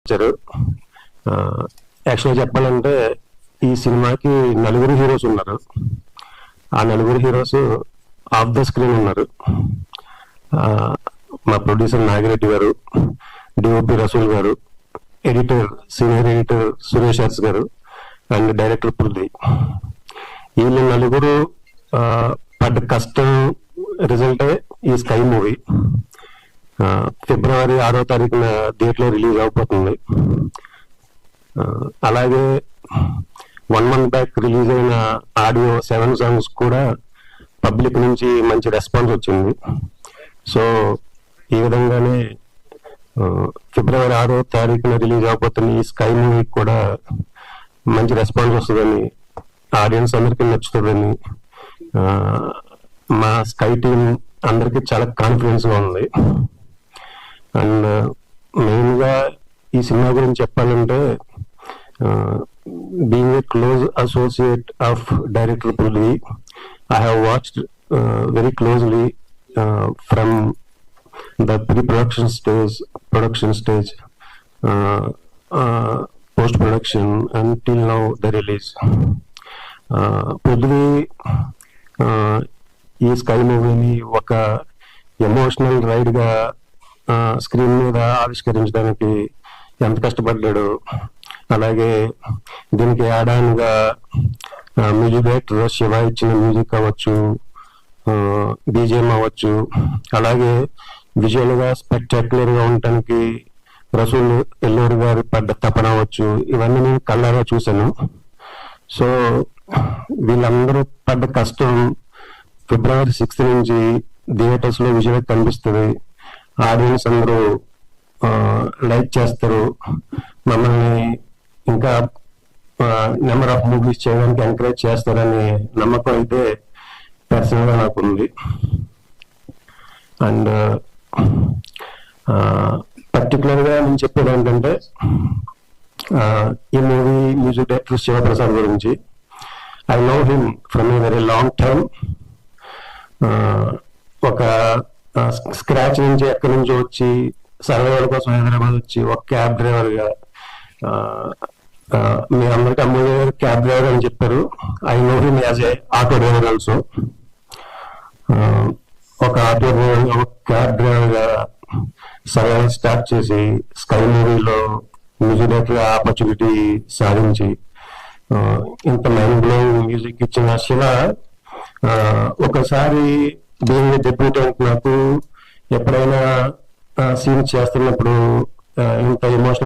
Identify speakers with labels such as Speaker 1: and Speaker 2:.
Speaker 1: వచ్చారు. యాక్చువల్గా చెప్పాలంటే ఈ సినిమాకి నలుగురు హీరోస్ ఉన్నారు. ఆ నలుగురు హీరోస్ ఆఫ్ ద స్క్రీన్ ఉన్నారు. మా ప్రొడ్యూసర్ నాగిరెడ్డి గారు, డిఓపి రసూల్ గారు, editor senior editor Suresh hurts గారు అండ్ డైరెక్టర్ పృథ్వీ. వీళ్ళు నలుగురు పడ్డ కష్టం రిజల్టే ఈ స్కై మూవీ. ఫిబ్రవరి 6వ తారీఖున థియేటర్లో రిలీజ్ అవబోతుంది. అలాగే 1 month బ్యాక్ రిలీజ్ అయిన ఆడియో 7 songs కూడా పబ్లిక్ నుంచి మంచి రెస్పాన్స్ వచ్చింది. సో ఈ విధంగానే ఫిబ్రవరి 6వ తారీఖున రిలీజ్ అవబోతున్న ఈ స్కై మూవీకి కూడా మంచి రెస్పాన్స్ వస్తుందని, ఆడియన్స్ అందరికీ నచ్చుతుందని మా స్కై టీం అందరికీ చాలా కాన్ఫిడెన్స్గా ఉంది. అండ్ మెయిన్గా ఈ సినిమా గురించి చెప్పాలంటే, being a close associate of director Prithvi, I have watched very closely from the pre-production stage, production stage, post-production until now the release. Prithvi ఈ స్కై మూవీని ఒక ఎమోషనల్ రైడ్గా స్క్రీన్ మీద ఆవిష్కరించడానికి ఎంత కష్టపడ్డాడు, అలాగే దీనికి యాడాన్గా మ్యూజిక్ డైరెక్టర్ శివ ఇచ్చిన మ్యూజిక్ అవ్వచ్చు, బీజిఎం అవ్వచ్చు, అలాగే విజువల్గా స్పెక్టాక్యులర్గా ఉండటానికి రసూల్ ఎల్లూరు గారి పడ్డ తపన అవ్వచ్చు, ఇవన్నీ నేను కళ్ళారా చూశాను. సో వీళ్ళందరూ పడ్డ కష్టం ఫిబ్రవరి 6th నుంచి థియేటర్స్లో విజువల్ కనిపిస్తుంది. ఆడియన్స్ అందరూ లైక్ చేస్తారు, మమ్మల్ని ఇంకా నెంబర్ ఆఫ్ మూవీస్ చేయడానికి ఎంకరేజ్ చేస్తారని నమ్మకం అయితే పర్సనల్గా నాకు ఉంది. అండ్ పర్టికులర్గా నేను చెప్పేది ఏంటంటే, ఈ మూవీ మ్యూజిక్ డైరెక్టర్ శివప్రసాద్ గురించి. I know him from a very long time. ఒక స్క్రాచ్ నుంచి ఎక్కడి నుంచో వచ్చి సర్వైవల్ కోసం హైదరాబాద్ వచ్చి ఒక క్యాబ్ డ్రైవర్గా, మీరు అందరికీ అమ్మయ్య గారు క్యాబ్ డ్రైవర్ అని చెప్పారు. I know him as a auto driver also. ఒక ఆటో డ్రైవర్, ఒక క్యాబ్ డ్రైవర్గా సర్వైవల్ స్టార్ట్ చేసి స్కై మూవీలో మ్యూజిక్ డైరెక్టర్ ఆపర్చునిటీ సాధించి ఇంత మైండ్ బ్లోయింగ్ మ్యూజిక్ ఇచ్చిన శివ ఒకసారి బీయింగ్ డెబ్యూటెంట్, నాకు ఎప్పుడైనా సీన్ చేస్తున్నప్పుడు ఇంత ఎమోషనల్